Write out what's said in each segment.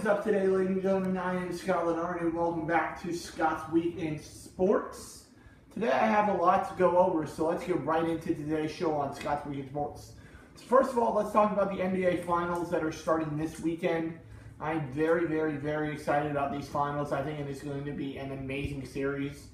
is up today, ladies and gentlemen? I am Scott Lenard, and welcome back to Scott's Week in Sports. Today I have a lot to go over, so let's get right into today's show on Scott's Week in Sports. So first of all, let's talk about the NBA Finals that are starting this weekend. I'm very excited about these finals. I think it is going to be an amazing series.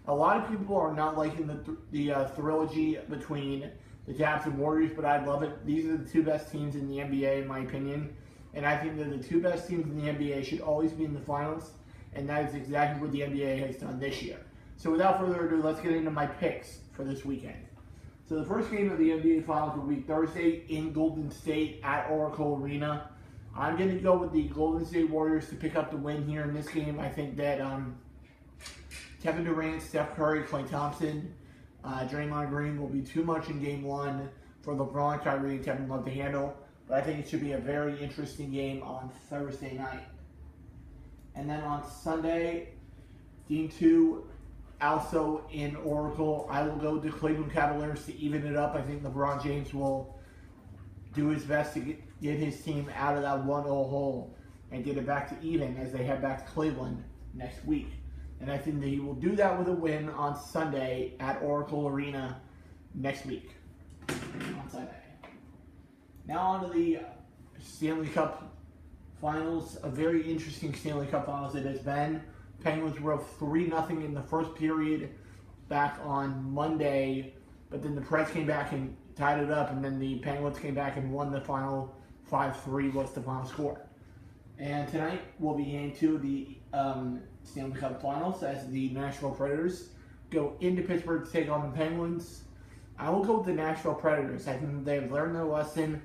A lot of people are not liking the trilogy between the Cavs and Warriors, but I love it. These are the two best teams in the NBA, in my opinion. And I think that the two best teams in the NBA should always be in the finals, and that is exactly what the NBA has done this year. So without further ado, let's get into my picks for this weekend. So the first game of the NBA Finals will be Thursday in Golden State at Oracle Arena. I'm going to go with the Golden State Warriors to pick up the win here in this game. I think that Kevin Durant, Steph Curry, Klay Thompson, Draymond Green will be too much in Game 1 for LeBron, Kyrie, and Kevin Love to handle. But I think it should be a very interesting game on Thursday night. And then on Sunday, Game 2, also in Oracle, I will go with the Cleveland Cavaliers to even it up. I think LeBron James will do his best to get his team out of that 1-0 hole and get it back to even as they head back to Cleveland next week. And I think that he will do that with a win on Sunday at Oracle Arena next week on Sunday. Now on to the Stanley Cup Finals. A very interesting Stanley Cup Finals it has been. Penguins were up 3-0 in the first period back on Monday, but then the Preds came back and tied it up, and then the Penguins came back and won the final 5-3 was the final score. And tonight will be game 2 of the Stanley Cup Finals as the Nashville Predators go into Pittsburgh to take on the Penguins. I will go with the Nashville Predators. I think they've learned their lesson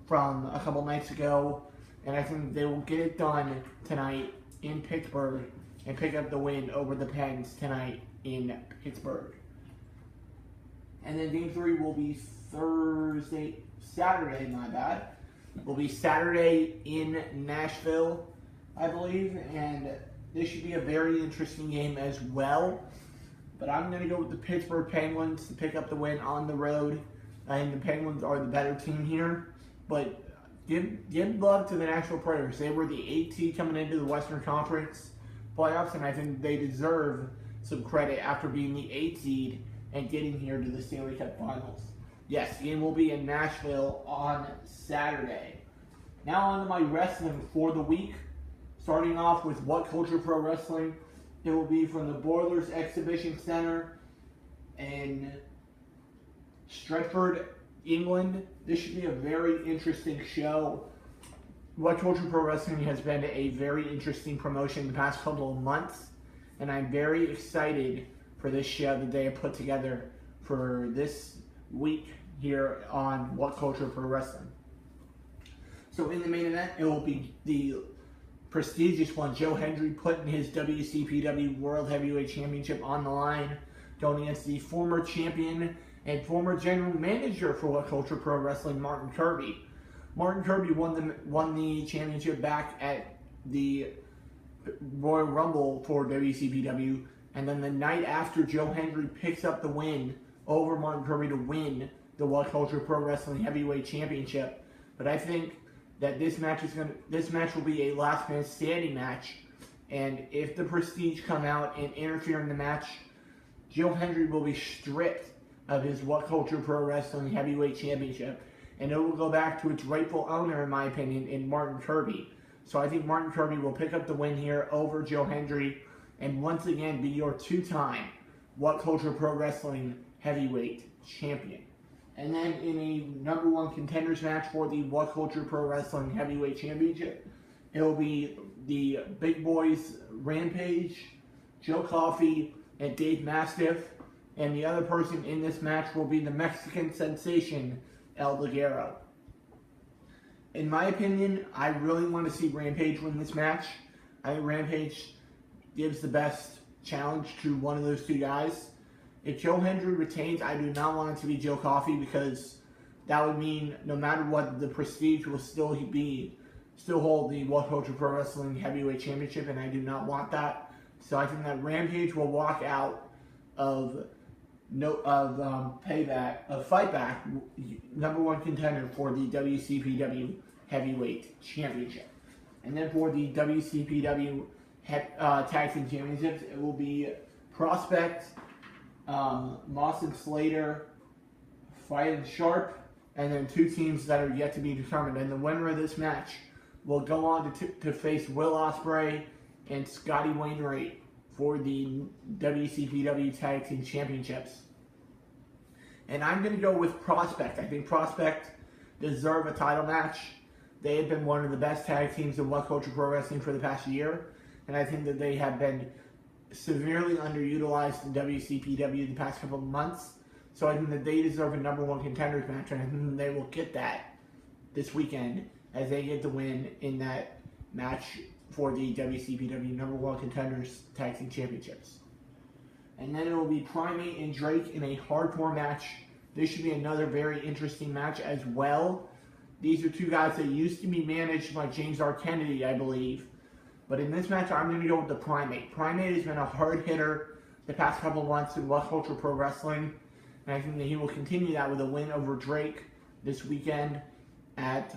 from a couple nights ago, and I think they will get it done tonight in Pittsburgh and pick up the win over the Pens tonight in Pittsburgh. And then Game 3 will be Saturday, my bad. Will be Saturday in Nashville, I believe, and this should be a very interesting game as well. But I'm going to go with the Pittsburgh Penguins to pick up the win on the road. I think the Penguins are the better team here. But give love to the Nashville Predators. They were the 8th seed coming into the Western Conference playoffs, and I think they deserve some credit after being the 8th seed and getting here to the Stanley Cup Finals. Yes, the game will be in Nashville on Saturday. Now on to my wrestling for the week. Starting off with What Culture Pro Wrestling. It will be from the Boilers Exhibition Center in Stretford, England. This should be a very interesting show. What Culture Pro Wrestling has been a very interesting promotion the past couple of months, and I'm very excited for this show that they have put together for this week here on What Culture Pro Wrestling. So in the main event, it will be the prestigious one, Joe Hendry putting his WCPW World Heavyweight Championship on the line, going against the former champion and former general manager for What Culture Pro Wrestling, Martin Kirby. Martin Kirby won the championship back at the Royal Rumble for WCPW, and then the night after, Joe Hendry picks up the win over Martin Kirby to win the What Culture Pro Wrestling Heavyweight Championship. But I think that this match will be a last man standing match, and if the Prestige come out and interfere in the match, Joe Hendry will be stripped of his What Culture Pro Wrestling Heavyweight Championship, and it will go back to its rightful owner, in my opinion, in Martin Kirby. So I think Martin Kirby will pick up the win here over Joe Hendry and once again be your 2-time What Culture Pro Wrestling Heavyweight Champion. And then in a number 1 contenders match for the What Culture Pro Wrestling Heavyweight Championship, it will be the Big Boys Rampage, Joe Coffey, and Dave Mastiff. And the other person in this match will be the Mexican sensation, El Ligero. In my opinion, I really want to see Rampage win this match. I think Rampage gives the best challenge to one of those two guys. If Joe Hendry retains, I do not want it to be Joe Coffey, because that would mean no matter what, the Prestige will still hold the What Culture Pro Wrestling Heavyweight Championship, and I do not want that. So I think that Rampage will walk out of Fight Back, number 1 contender for the WCPW Heavyweight Championship. And then for the WCPW Tag Team Championships, it will be Prospect, Moss and Slater, Fight and Sharp, and then two teams that are yet to be determined. And the winner of this match will go on to face Will Ospreay and Scotty Wainwright for the WCPW Tag Team Championships. And I'm going to go with Prospect. I think Prospect deserve a title match. They have been one of the best tag teams in What Culture Pro Wrestling for the past year. And I think that they have been severely underutilized in WCPW the past couple of months. So I think that they deserve a #1 contenders match. And I think they will get that this weekend as they get the win in that match for the WCPW #1 contenders tag team championships. And then it will be Primate and Drake in a hardcore match. This should be another very interesting match as well. These are two guys that used to be managed by James R. Kennedy, I believe. But in this match, I'm going to go with the Primate. Primate has been a hard hitter the past couple of months in What Culture Pro Wrestling. And I think that he will continue that with a win over Drake this weekend at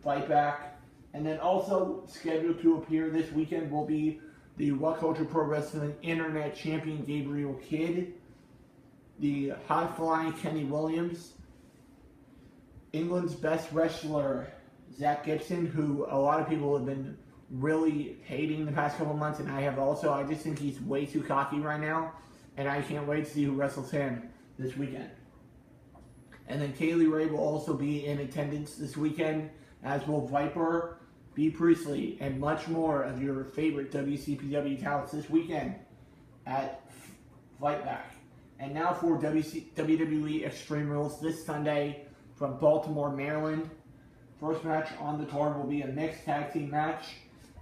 Fight Back. And then also scheduled to appear this weekend will be the What Culture Pro Wrestling Internet Champion Gabriel Kidd, the high-flying Kenny Williams, England's best wrestler Zach Gibson, who a lot of people have been really hating the past couple of months, and I have also. I just think he's way too cocky right now, and I can't wait to see who wrestles him this weekend. And then Kaylee Ray will also be in attendance this weekend, as will Viper, B. Priestley, and much more of your favorite WCPW talents this weekend at Fight Back. And now for WWE Extreme Rules this Sunday from Baltimore, Maryland. First match on the card will be a mixed tag team match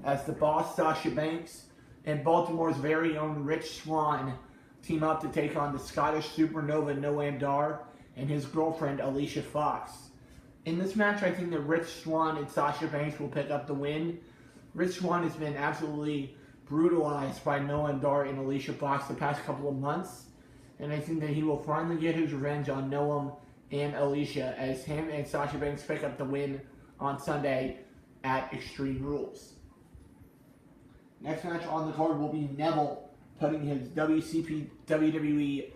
as the Boss Sasha Banks and Baltimore's very own Rich Swann team up to take on the Scottish Supernova Noam Dar and his girlfriend Alicia Fox. In this match, I think that Rich Swann and Sasha Banks will pick up the win. Rich Swann has been absolutely brutalized by Noam Dar and Alicia Fox the past couple of months, and I think that he will finally get his revenge on Noam and Alicia as him and Sasha Banks pick up the win on Sunday at Extreme Rules. Next match on the card will be Neville putting his WWE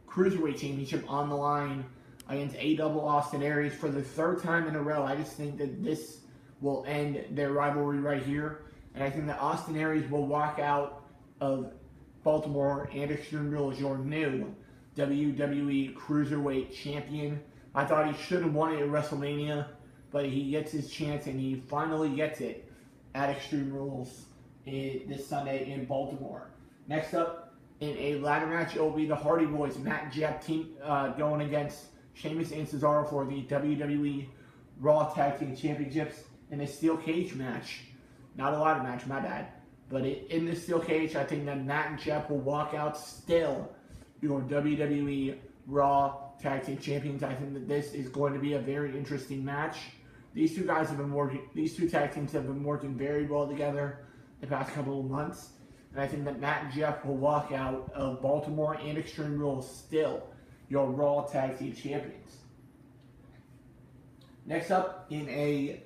Cruiserweight Championship on the line against A-Double Austin Aries for the third time in a row. I just think that this will end their rivalry right here, and I think that Austin Aries will walk out of Baltimore and Extreme Rules your new WWE Cruiserweight Champion. I thought he should have won it at WrestleMania, but he gets his chance, and he finally gets it at Extreme Rules this Sunday in Baltimore. Next up, in a ladder match, it will be the Hardy Boys, Matt and Jeff team going against Sheamus and Cesaro for the WWE Raw Tag Team Championships in a steel cage match. Not a ladder match, my bad. But in this steel cage, I think that Matt and Jeff will walk out still your WWE Raw Tag Team Champions. I think that this is going to be a very interesting match. These two tag teams have been working very well together the past couple of months. And I think that Matt and Jeff will walk out of Baltimore and Extreme Rules still your Raw Tag Team Champions. Next up, in a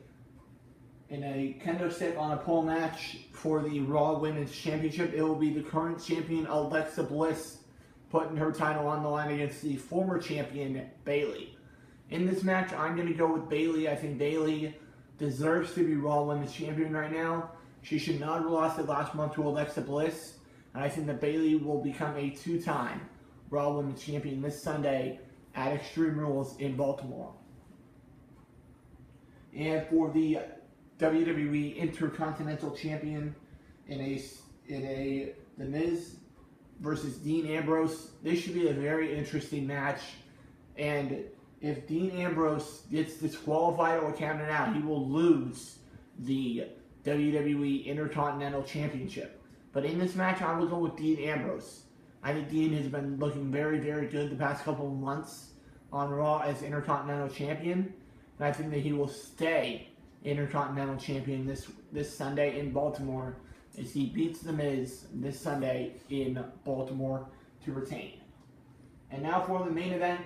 kendo stick on a pole match for the Raw Women's Championship, it will be the current champion Alexa Bliss putting her title on the line against the former champion Bayley. In this match, I'm going to go with Bayley. I think Bayley deserves to be Raw Women's Champion right now. She should not have lost it last month to Alexa Bliss. And I think that Bayley will become a two-time Raw Women's Champion this Sunday at Extreme Rules in Baltimore. And for the WWE Intercontinental Champion in The Miz versus Dean Ambrose, this should be a very interesting match. And if Dean Ambrose gets disqualified or counted out, he will lose the WWE Intercontinental Championship. But in this match, I will go with Dean Ambrose. I think Dean has been looking very, very good the past couple of months on Raw as Intercontinental Champion. And I think that he will stay Intercontinental Champion this Sunday in Baltimore as he beats The Miz this Sunday in Baltimore to retain. And now for the main event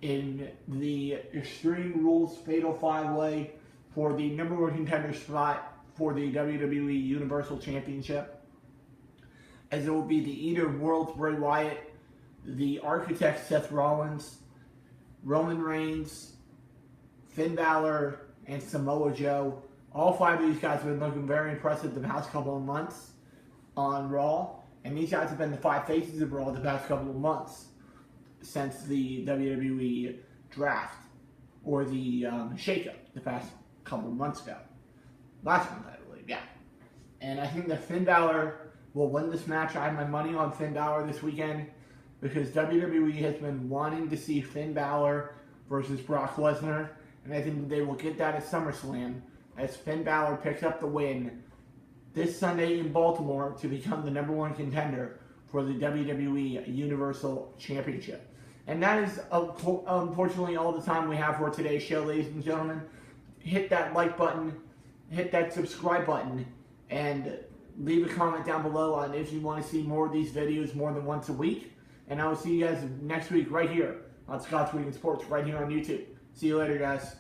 in the Extreme Rules Fatal 5-Way for the #1 contender spot for the WWE Universal Championship, as it will be the Eater of Worlds Bray Wyatt, the Architect Seth Rollins, Roman Reigns, Finn Balor, and Samoa Joe. All 5 of these guys have been looking very impressive the past couple of months on Raw, and these guys have been the 5 faces of Raw the past couple of months since the WWE draft, or the shakeup the past couple of months ago. Last month, I believe, yeah. And I think that Finn Balor will win this match. I have my money on Finn Balor this weekend because WWE has been wanting to see Finn Balor versus Brock Lesnar, and I think they will get that at SummerSlam as Finn Balor picks up the win this Sunday in Baltimore to become the #1 contender for the WWE Universal Championship. And that is, unfortunately, all the time we have for today's show, ladies and gentlemen. Hit that like button, hit that subscribe button, and leave a comment down below on if you want to see more of these videos more than once a week. And I will see you guys next week right here on Scott's Week in Sports, right here on YouTube. See you later, guys.